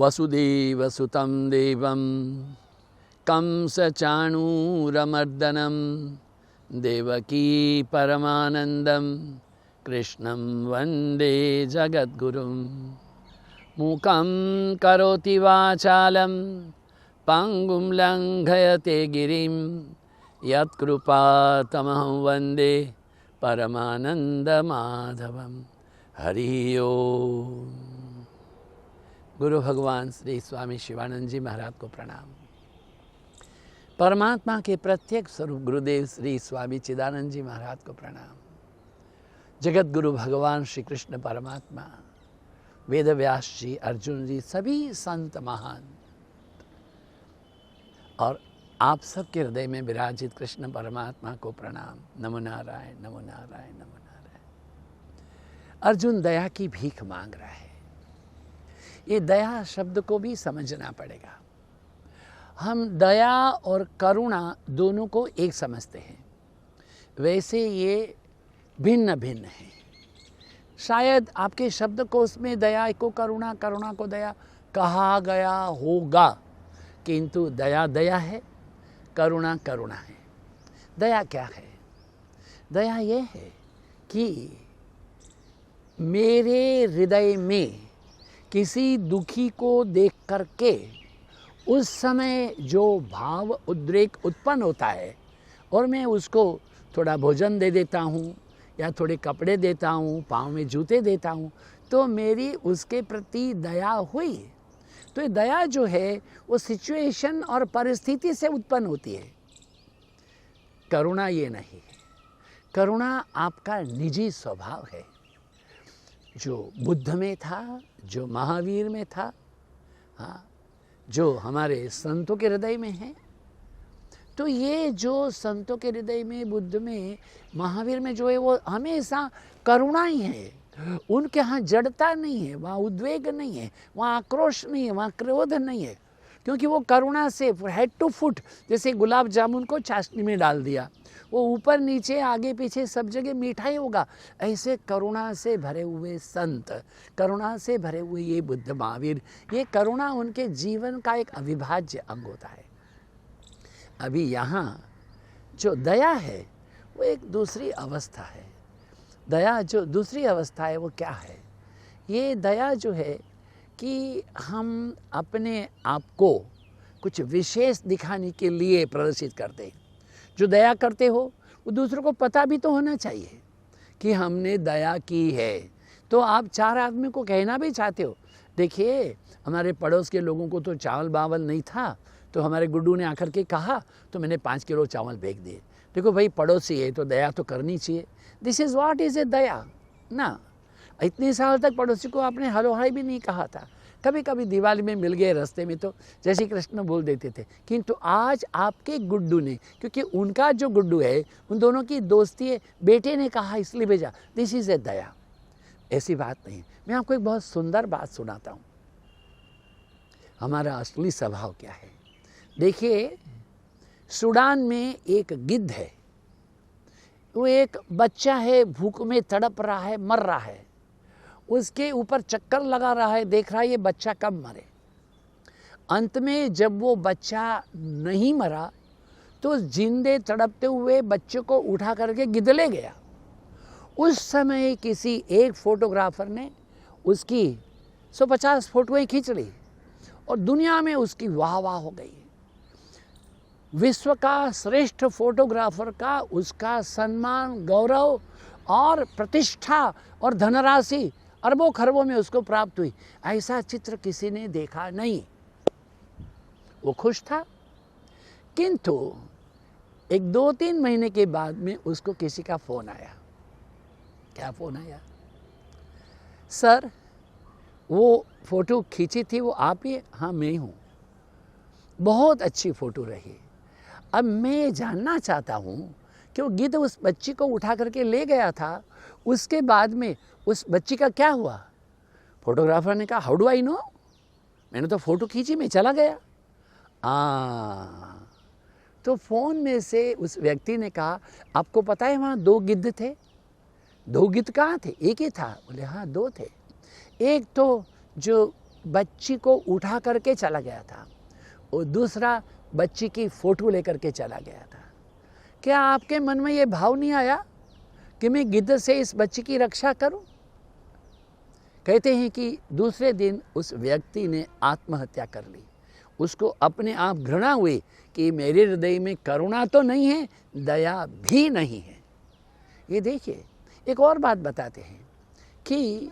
वसुदेवसुतं देवं कंसचाणूरमर्दनं देवकी परमानन्दं कृष्णं वन्दे जगद्गुरुं। मूकं करोति वाचालं पङ्गुं लङ्घयते गिरिं यत्कृपातमहं वन्दे परमानन्दमाधवं। हरि ओम। गुरु भगवान श्री स्वामी शिवानंद जी महाराज को प्रणाम। परमात्मा के प्रत्येक स्वरूप गुरुदेव श्री स्वामी चिदानंद जी महाराज को प्रणाम। जगत गुरु भगवान श्री कृष्ण परमात्मा, वेद व्यास जी, अर्जुन जी, सभी संत महान और आप सबके हृदय में विराजित कृष्ण परमात्मा को प्रणाम। नमो नारायण, नमो नारायण, नमो नारायण। अर्जुन दया की भीख मांग रहा है। ये दया शब्द को भी समझना पड़ेगा। हम दया और करुणा दोनों को एक समझते हैं, वैसे ये भिन्न भिन्न है। शायद आपके शब्दकोश में दया को करुणा, करुणा को दया कहा गया होगा, किंतु दया दया है, करुणा करुणा है। दया क्या है? दया ये है कि मेरे हृदय में किसी दुखी को देख करके उस समय जो भाव उद्रेक उत्पन्न होता है और मैं उसको थोड़ा भोजन दे देता हूँ या थोड़े कपड़े देता हूँ, पाँव में जूते देता हूँ, तो मेरी उसके प्रति दया हुई। तो ये दया जो है वो सिचुएशन और परिस्थिति से उत्पन्न होती है। करुणा ये नहीं है। करुणा आपका निजी स्वभाव है, जो बुद्ध में था, जो महावीर में था, हाँ, जो हमारे संतों के हृदय में है। तो ये जो संतों के हृदय में, बुद्ध में, महावीर में जो है वो हमेशा करुणा ही है। उनके यहाँ जड़ता नहीं है, वहाँ उद्वेग नहीं है, वहाँ आक्रोश नहीं है, वहाँ क्रोध नहीं है, क्योंकि वो करुणा से हेड टू फुट, जैसे गुलाब जामुन को चाशनी में डाल दिया, वो ऊपर नीचे आगे पीछे सब जगह मीठा ही होगा। ऐसे करुणा से भरे हुए संत, करुणा से भरे हुए ये बुद्ध महावीर, ये करुणा उनके जीवन का एक अविभाज्य अंग होता है। अभी यहाँ जो दया है वो एक दूसरी अवस्था है। दया जो दूसरी अवस्था है वो क्या है? ये दया जो है कि हम अपने आप को कुछ विशेष दिखाने के लिए प्रदर्शित करते हैं। जो दया करते हो वो दूसरों को पता भी तो होना चाहिए कि हमने दया की है। तो आप चार आदमी को कहना भी चाहते हो, देखिए हमारे पड़ोस के लोगों को तो चावल बावल नहीं था, तो हमारे गुड्डू ने आकर के कहा तो मैंने 5 किलो चावल भेज दिए। देखो भाई, पड़ोसी है तो दया तो करनी चाहिए। This is what is a daya ना। इतने साल तक पड़ोसी को आपने हेलो हाय भी नहीं कहा था। कभी कभी दिवाली में मिल गए रास्ते में तो जय श्री कृष्ण बोल देते थे, किंतु आज आपके गुड्डू ने, क्योंकि उनका जो गुड्डू है उन दोनों की दोस्ती है, बेटे ने कहा इसलिए भेजा। दिस इज़ ए दया। ऐसी बात नहीं। मैं आपको एक बहुत सुंदर बात सुनाता हूँ। हमारा असली स्वभाव क्या है? देखिए, सूडान में एक गिद्ध है। वो एक बच्चा है, भूख में तड़प रहा है, मर रहा है। उसके ऊपर चक्कर लगा रहा है, देख रहा है ये बच्चा कब मरे। अंत में जब वो बच्चा नहीं मरा तो जिंदे तड़पते हुए बच्चे को उठा करके गिद्ध ले गया। उस समय किसी एक फोटोग्राफर ने उसकी 150 फोटोएं खींच ली और दुनिया में उसकी वाह वाह हो गई। विश्व का श्रेष्ठ फोटोग्राफर का उसका सम्मान, गौरव और प्रतिष्ठा और धनराशि अरबों खरबों में उसको प्राप्त हुई। ऐसा चित्र किसी ने देखा नहीं। वो खुश था, किंतु एक 2-3 महीने के बाद में उसको किसी का फोन आया। क्या फोन आया? सर, वो फोटो खींची थी वो आप ही? हाँ, मैं हूँ। बहुत अच्छी फोटो रही। अब मैं जानना चाहता हूँ कि वो गिद्ध उस बच्ची को उठा करके ले गया था, उसके बाद में उस बच्ची का क्या हुआ? फोटोग्राफर ने कहा, हाउ डू आई नो? मैंने तो फोटो खींची, मैं चला गया। तो फोन में से उस व्यक्ति ने कहा, आपको पता है वहाँ 2 गिद्ध थे? 2 गिद्ध कहाँ थे? एक ही था। बोले हाँ 2 थे। एक तो जो बच्ची को उठा करके चला गया था और दूसरा बच्ची की फ़ोटो लेकर के चला गया था। क्या आपके मन में ये भाव नहीं आया कि मैं गिद्ध से इस बच्ची की रक्षा करूं? कहते हैं कि दूसरे दिन उस व्यक्ति ने आत्महत्या कर ली। उसको अपने आप घृणा हुई कि मेरे हृदय में करुणा तो नहीं है, दया भी नहीं है। ये देखिए, एक और बात बताते हैं कि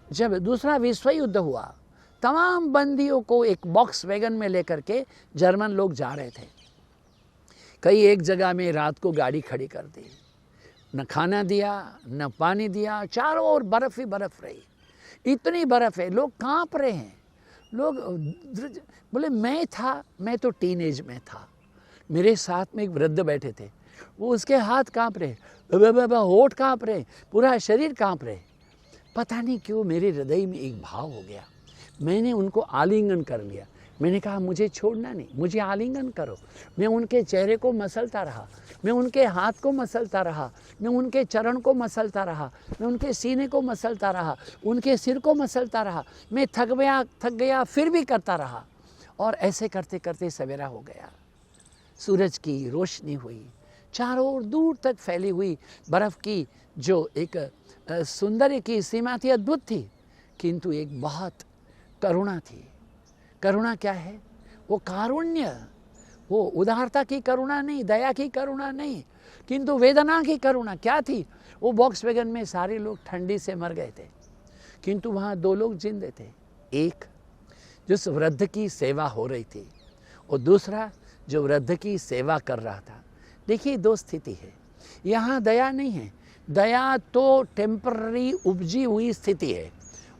जब दूसरा विश्व युद्ध हुआ, तमाम बंदियों को एक बॉक्स वैगन में लेकर के जर्मन लोग जा रहे थे। कई एक जगह में रात को गाड़ी खड़ी कर दी, न खाना दिया न पानी दिया, चारों ओर बर्फ ही बर्फ रही। इतनी बर्फ है, लोग कांप रहे हैं। लोग बोले, मैं तो टीनेज में था, मेरे साथ में एक वृद्ध बैठे थे, वो उसके हाथ कांप रहे, होठ कांप रहे, पूरा शरीर कांप रहे। पता नहीं क्यों मेरे हृदय में एक भाव हो गया, मैंने उनको आलिंगन कर लिया। मैंने कहा मुझे छोड़ना नहीं, मुझे आलिंगन करो। मैं उनके चेहरे को मसलता रहा, मैं उनके हाथ को मसलता रहा, मैं उनके चरण को मसलता रहा, मैं उनके सीने को मसलता रहा, उनके सिर को मसलता रहा। मैं थक गया फिर भी करता रहा। और ऐसे करते करते सवेरा हो गया। सूरज की रोशनी हुई, चारों ओर दूर तक फैली हुई बर्फ़ की जो एक सौंदर्य की सीमा थी, अद्भुत थी। किंतु एक बहुत करुणा थी। करुणा क्या है? वो कारुण्य, वो उदारता की करुणा नहीं, दया की करुणा नहीं, किंतु वेदना की करुणा। क्या थी? वो बॉक्स वैगन में सारे लोग ठंडी से मर गए थे, किंतु वहाँ 2 लोग जिंदे थे। एक जिस वृद्ध की सेवा हो रही थी और दूसरा जो वृद्ध की सेवा कर रहा था। देखिए, 2 स्थिति है। यहाँ दया नहीं है, दया तो टेम्पररी उपजी हुई स्थिति है,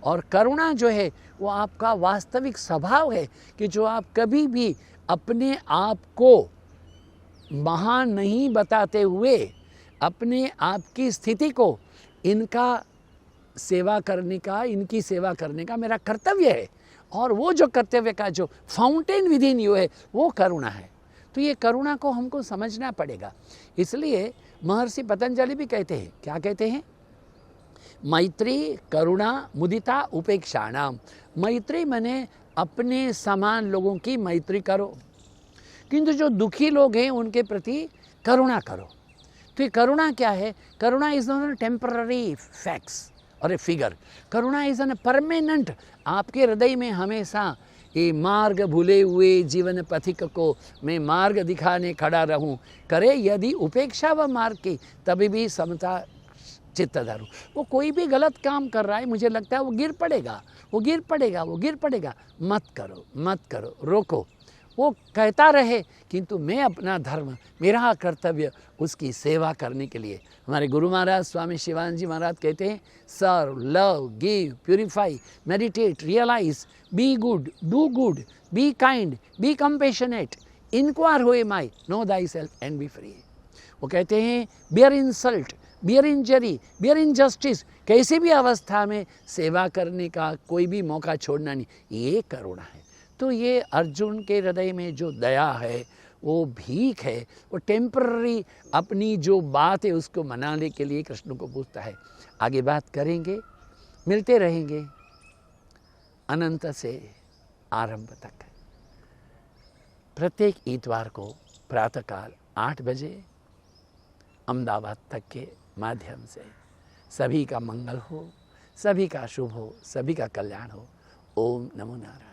और करुणा जो है वो आपका वास्तविक स्वभाव है कि जो आप कभी भी अपने आप को महान नहीं बताते हुए अपने आप की स्थिति को इनकी सेवा करने का मेरा कर्तव्य है, और वो जो कर्तव्य का जो फाउंटेन विद इन यू है वो करुणा है। तो ये करुणा को हमको समझना पड़ेगा। इसलिए महर्षि पतंजलि भी कहते हैं, क्या कहते हैं? मैत्री करुणा मुदिता उपेक्षाणाम। मैत्री माने अपने समान लोगों की मैत्री करो, किंतु जो दुखी लोग हैं उनके प्रति करुणा करो। तो ये करुणा क्या है? Karuna is not temporary facts और a figure. Karuna is an permanent. आपके हृदय में हमेशा ये मार्ग भूले हुए जीवन पथिक को मैं मार्ग दिखाने खड़ा रहूं करे यदि उपेक्षा व मार्ग की, तभी भी समता चित्त धरूं। वो कोई भी गलत काम कर रहा है, मुझे लगता है वो गिर पड़ेगा, मत करो, रोको। वो कहता रहे, किंतु मैं अपना धर्म, मेरा कर्तव्य उसकी सेवा करने के लिए। हमारे गुरु महाराज स्वामी शिवानंद जी महाराज कहते हैं, serve, love, give, purify, meditate, realise, be good, do good, be kind, be compassionate, inquire who am I, know thy self and be free. वो कहते हैं, bear insult, bear injury, bear injustice, कैसी भी अवस्था में सेवा करने का कोई भी मौका छोड़ना नहीं, ये करुणा है। तो ये अर्जुन के हृदय में जो दया है वो भीख है, वो टेम्पररी अपनी जो बात है उसको मनाने के लिए कृष्ण को पूछता है। आगे बात करेंगे, मिलते रहेंगे अनंत से आरंभ तक। प्रत्येक इतवार को प्रातःकाल 8 बजे अहमदाबाद तक के माध्यम से। सभी का मंगल हो, सभी का शुभ हो, सभी का कल्याण हो। ओम नमो नारायण।